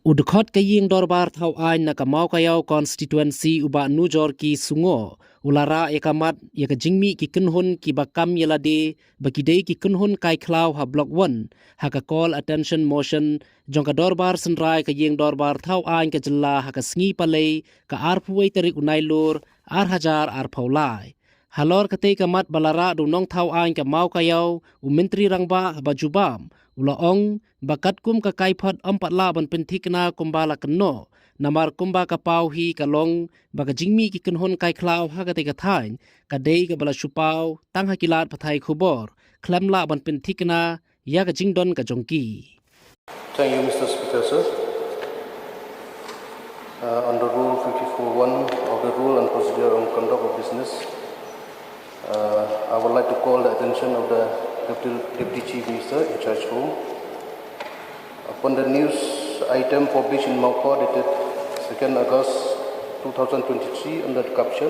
Udkhot kaying dorbar thau ain na kamau kayau constituency uba nujor ki sungo ulara ekamat ya jingmi ki Kynhun ki bakam yelade bakidei ki Kynhun Kaikhlaw ha block 1 ha ka call attention motion jong ka dorbar senrai kaying dorbar thau ain ka jilla ha ka sngi palei ka arpuai tarik unailur ar hajar ar paulai halor kate kamat balara dunong thau ain ka mau kayau menteri rangba bajubam ulaong bakat kum ka Kaiphot empat laban Pyntikna kumbala keno namar kumba ka pauhi kalong baka jingmi ki Kynhun Kaikhlaw ha ka te ka thain ka dei ka bala supau tang hakilat pathai khubor klam laban Pyntikna ya ka jingdon ka jongki. Thank you, Mr. Speaker, sir. Under Rule 54(1 of the Rule and Procedure on Conduct of Business, I would like to call the attention of the Deputy Chief Minister in charge home upon the news item published in Maupo dated 2nd August 2023 under the caption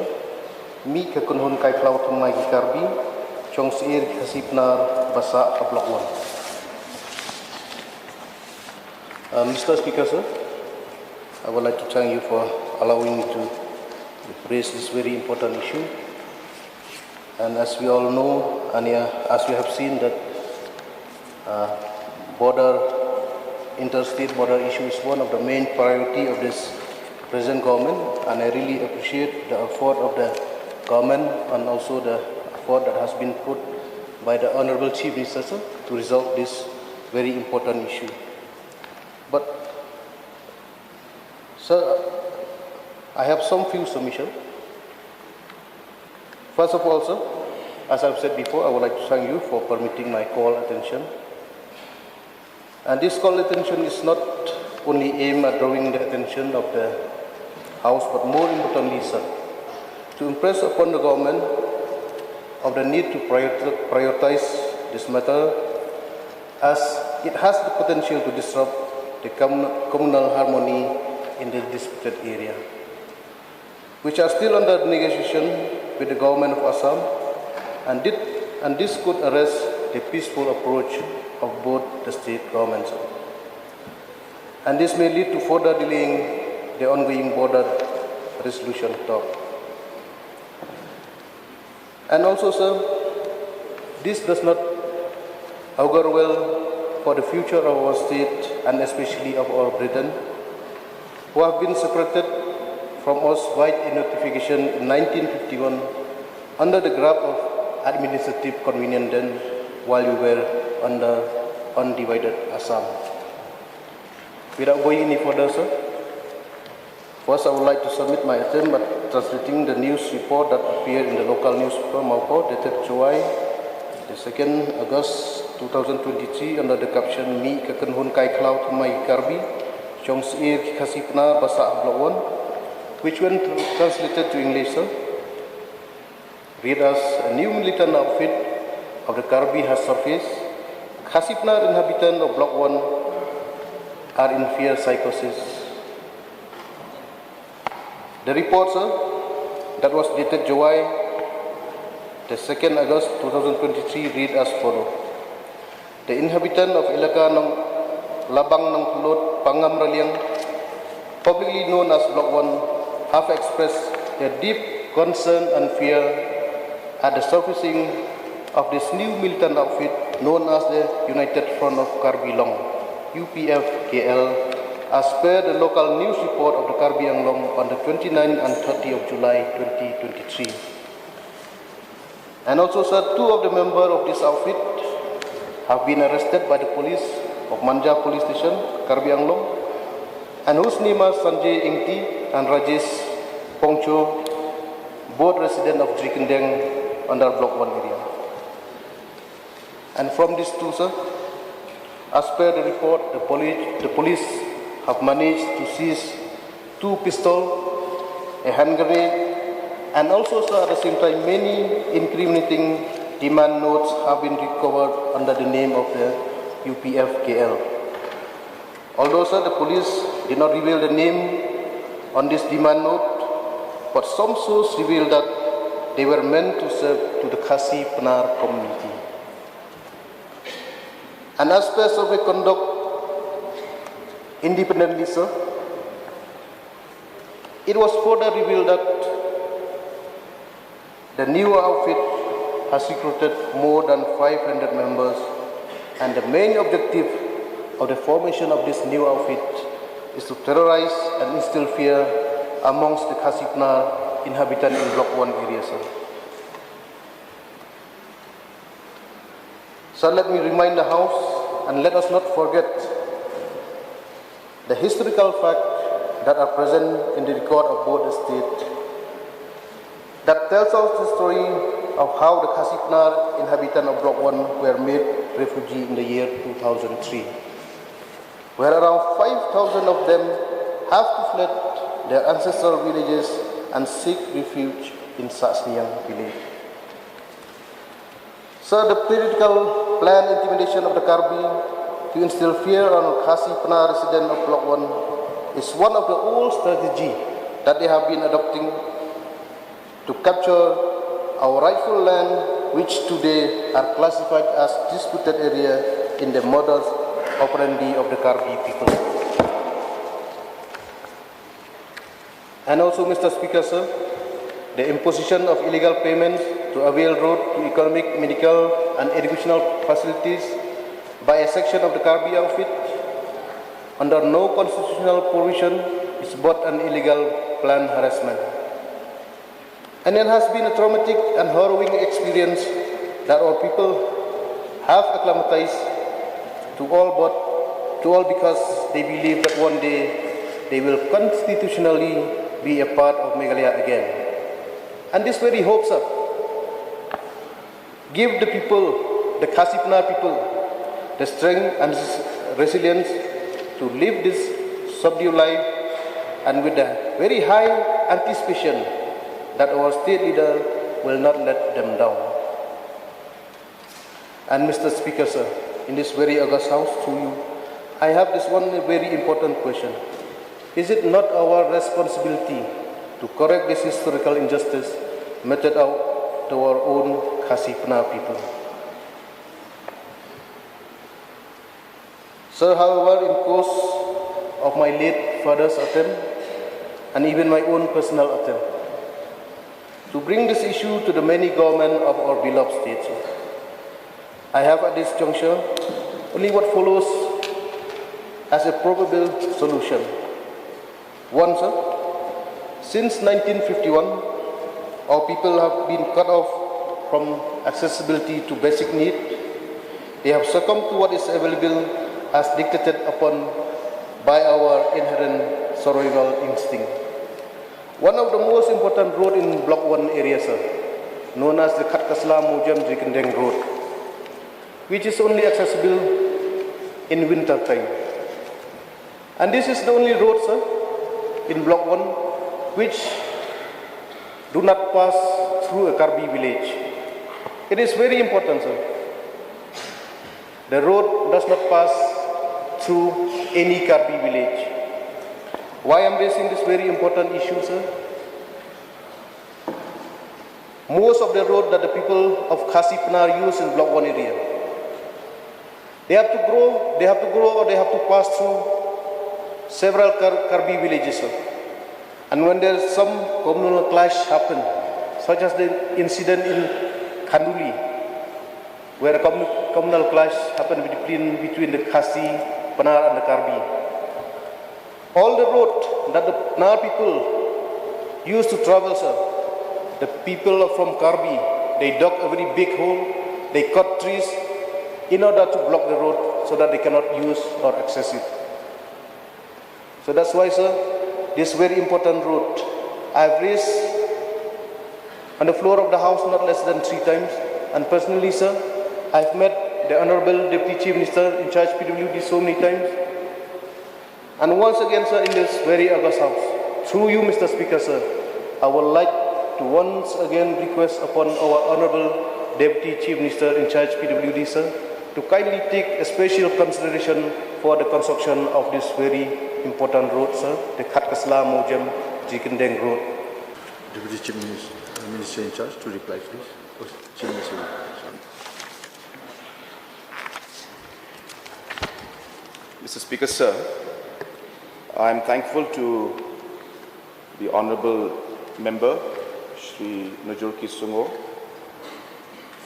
Mi ke Kynhun Kaikhlaw Tumai ki Karbi Chong Sir Hasipnar Basa Block 1. Mr. Speaker, sir, I would like to thank you for allowing me to raise this very important issue. And as we all know, and as we have seen that interstate border issue is one of the main priority of this present government, and I really appreciate the effort of the government and also the effort that has been put by the Honorable Chief Minister to resolve this very important issue. But, sir, I have some few submissions. First of all, sir, as I've said before, I would like to thank you for permitting my call attention. And this call attention is not only aimed at drawing the attention of the House, but more importantly, sir, to impress upon the government of the need to prioritize this matter, as it has the potential to disrupt the communal harmony in the disputed area, which are still under negotiation with the government of Assam, and this could arrest the peaceful approach of both the state governments. And this may lead to further delaying the ongoing border resolution talk. And also, sir, this does not augur well for the future of our state and especially of our brethren who have been separated from us by a notification in 1951 under the grab of administrative convenience then while we were under undivided Assam. Without going any further, sir, first I would like to submit my attempt at translating the news report that appeared in the local newspaper Maupo dated July the 2nd August 2023 under the caption Mi ke Kynhun Kaikhlaw Tumai Karbi Chong Sir Hasipna Basa Block 1, which when translated to English, sir, read as a new militant outfit of the Karbi has surfaced. Hasipna inhabitants of Block 1 are in fear psychosis. The report, sir, that was dated July the 2nd August 2023 read as follows. The inhabitant of Ilaka ng Labang ng Pulot, Pangam Raliang, publicly known as Block 1, have expressed their deep concern and fear at the surfacing of this new militant outfit known as the United Front of Karbi Long, UPF-KL, as per the local news report of the Karbi Anglong on the 29th and 30th of July 2023. And also, sir, two of the members of this outfit have been arrested by the police of Manja Police Station, Karbi Anglong, and whose name are Sanjay Ingti and Rajesh Pongcho, both residents of Jikendeng under Block 1 area. And from these two, sir, as per the report, the police have managed to seize 2 pistols, a hand grenade, and also, sir, at the same time, many incriminating demand notes have been recovered under the name of the UPF-KL. Although, sir, the police did not reveal the name on this demand note, but some sources revealed that they were meant to serve to the Khasi Penar community. And as per survey conduct independently, sir. It was further revealed that the new outfit has recruited more than 500 members, and the main objective of the formation of this new outfit is to terrorize and instill fear amongst the Kaiphot inhabitants in Block 1 area, sir. So let me remind the House, and let us not forget the historical facts that are present in the record of both the states that tells us the story of how the Kaiphot inhabitants of Block 1 were made refugees in the year 2003, where around 5,000 of them have to flee their ancestral villages and seek refuge in Satsniang village. So the political planned intimidation of the Karbi to instill fear on Kaiphot residents of Block 1 is one of the old strategies that they have been adopting to capture our rightful land, which today are classified as disputed area in the modus operandi of the Karbi people. And also, Mr. Speaker, sir, the imposition of illegal payments to avail road to economic, medical and educational facilities by a section of the Karbi outfit under no constitutional provision is both an illegal planned harassment. And it has been a traumatic and harrowing experience that our people have acclimatized to all because they believe that one day they will constitutionally be a part of Meghalaya again. And this very hope, sir, give the people, the Kaiphot people, the strength and resilience to live this subdued life, and with a very high anticipation that our state leader will not let them down. And Mr. Speaker, sir, in this very august House, to you, I have this one very important question. Is it not our responsibility to correct this historical injustice meted out to our own Kaiphot people? Sir, however, in course of my late father's attempt and even my own personal attempt to bring this issue to the many government of our beloved state, I have at this juncture only what follows as a probable solution. One, sir, since 1951, our people have been cut off from accessibility to basic need. They have succumbed to what is available as dictated upon by our inherent survival instinct. One of the most important roads in Block 1 area, sir, known as the Kaikhlaw Road, which is only accessible in winter time. And this is the only road, sir, in Block 1 which do not pass through a Karbi village. It is very important, sir. The road does not pass through any Karbi village. Why I am raising this very important issue, sir? Most of the road that the people of Kaiphot use in Block 1 area, they have to grow or they have to pass through several Karbi villages, sir. And when there is some communal clash happen, such as the incident in Kanduli, where a communal clash happened between the Kaiphot and the Karbi, all the road that the Nar people used to travel, sir, the people from Karbi, they dug a very big hole, they cut trees in order to block the road so that they cannot use or access it. So that's why, sir, this very important road I've raised on the floor of the House not less than 3 times. And personally, sir, I've met the Honorable Deputy Chief Minister in charge PWD so many times. And once again, sir, in this very august House, through you, Mr. Speaker, sir, I would like to once again request upon our Honorable Deputy Chief Minister in charge PWD, sir, to kindly take a special consideration for the construction of this very important road, sir, the Kaikhlaw Road. Deputy Chief Minister in charge to reply, please. Chief Minister. Mr. Speaker, sir, I am thankful to the Honourable Member, Shri Nujurki Sungo,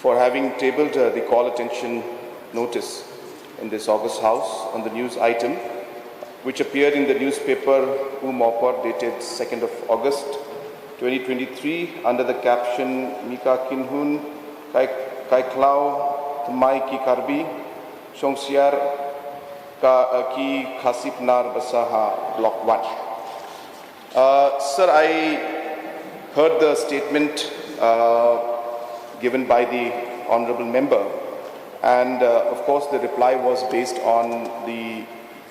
for having tabled the call attention notice in this August House on the news item, which appeared in the newspaper Mopor dated 2nd of August 2023 under the caption Mika Kynhun Kaikhlaw Mai Ki Karbi Shongsiar Ki Khasip Nar Basaha Block 1. Sir, I heard the statement given by the Honourable Member, and of course the reply was based on the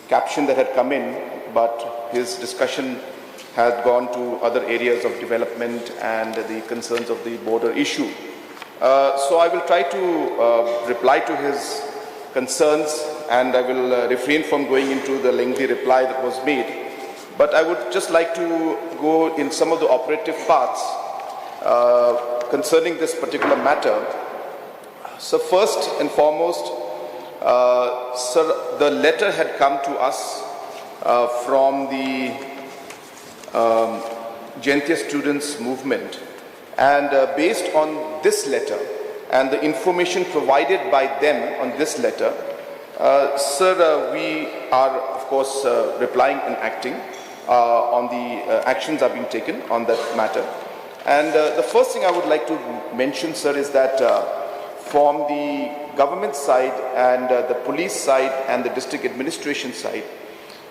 caption that had come in, but his discussion had gone to other areas of development and the concerns of the border issue. So I will try to reply to his concerns, and I will refrain from going into the lengthy reply that was made. But I would just like to go in some of the operative parts concerning this particular matter. So first and foremost, sir, the letter had come to us from the Jaintia students movement, and based on this letter and the information provided by them on this letter, sir, we are of course replying and acting on the actions are being taken on that matter. And the first thing I would like to mention, sir, is that from the government side and the police side and the district administration side,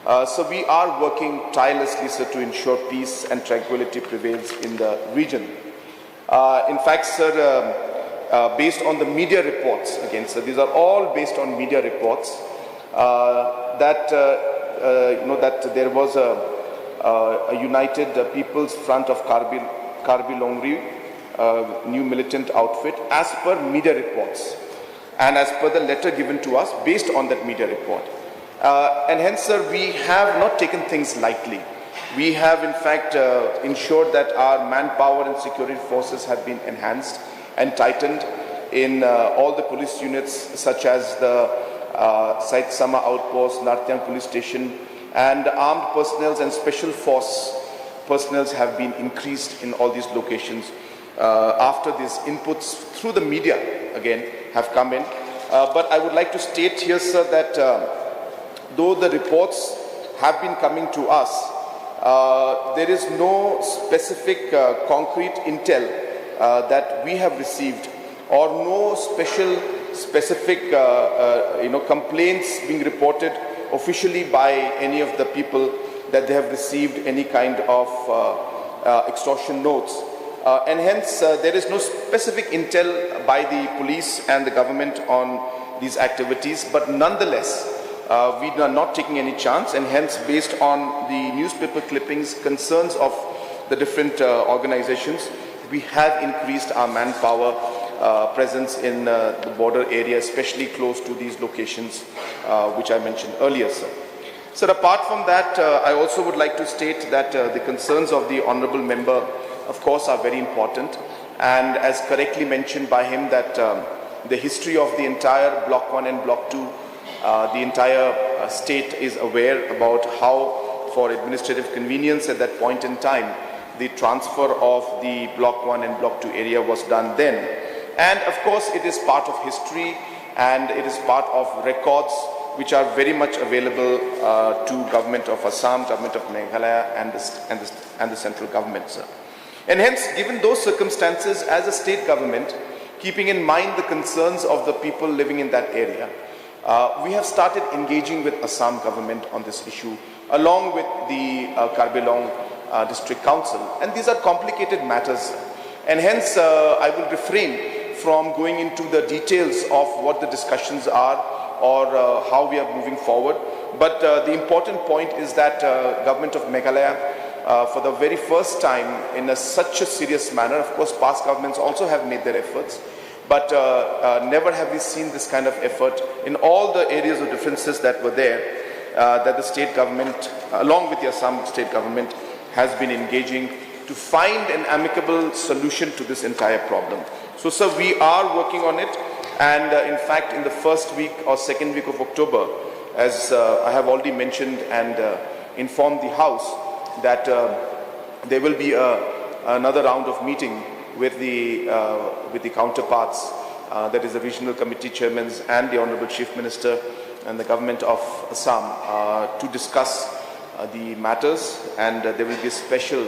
so we are working tirelessly, sir, to ensure peace and tranquility prevails in the region. In fact, sir, based on the media reports, again, sir, these are all based on media reports, that there was a united People's Front of Karbi Longri, new militant outfit, as per media reports and as per the letter given to us based on that media report. And hence, sir, we have not taken things lightly. We have, in fact, ensured that our manpower and security forces have been enhanced and tightened in all the police units, such as the Sait Sama Outpost, Nartyang Police Station, and armed personnel and special force personnel have been increased in all these locations after these inputs through the media, again, have come in. But I would like to state here, sir, that though the reports have been coming to us, there is no specific concrete intel that we have received, or no specific complaints being reported officially by any of the people that they have received any kind of extortion notes. And hence there is no specific intel by the police and the government on these activities, but nonetheless we are not taking any chance, and hence, based on the newspaper clippings, concerns of the different organizations, we have increased our manpower presence in the border area, especially close to these locations which I mentioned earlier, sir. Sir, apart from that, I also would like to state that the concerns of the Honourable Member, of course, are very important, and as correctly mentioned by him, that the history of the entire Block 1 and Block 2, the entire state is aware about how, for administrative convenience at that point in time, the transfer of the Block 1 and Block 2 area was done then. And of course, it is part of history, and it is part of records which are very much available to Government of Assam, Government of Meghalaya, and the central government, sir. And hence, given those circumstances, as a state government, keeping in mind the concerns of the people living in that area, we have started engaging with Assam government on this issue, along with the Karbi Long District Council. And these are complicated matters, and hence I will refrain from going into the details of what the discussions are or how we are moving forward. But the important point is that Government of Meghalaya, for the very first time in such a serious manner, of course past governments also have made their efforts, but never have we seen this kind of effort in all the areas of differences that were there, that the state government, along with the Assam state government, has been engaging to find an amicable solution to this entire problem. So, sir, we are working on it, and in fact, in the first week or second week of October, as I have already mentioned and inform the House that there will be another round of meeting with the counterparts, that is the regional committee chairmen and the Honourable Chief Minister and the government of Assam, to discuss the matters, and there will be a special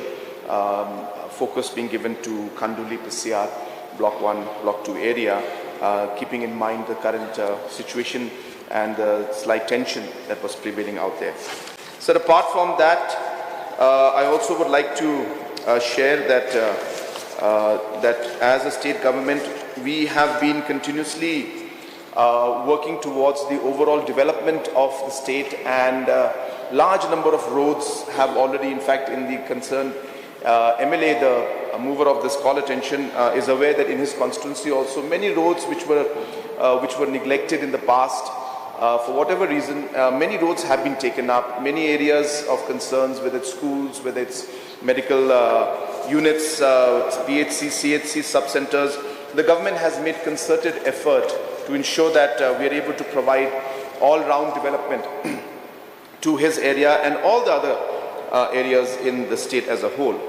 focus being given to Khanduli, PCR, Block 1, Block 2 area, keeping in mind the current situation and the slight tension that was prevailing out there. So apart from that, I also would like to share that that as a state government, we have been continuously working towards the overall development of the state, and large number of roads have already, in fact, in the concerned MLA, the mover of this call attention, is aware that in his constituency also many roads which were neglected in the past, for whatever reason, many roads have been taken up. Many areas of concerns, whether it's schools, whether it's medical units, PHC, CHC, sub-centers, the government has made concerted effort to ensure that we are able to provide all-round development to his area and all the other areas in the state as a whole.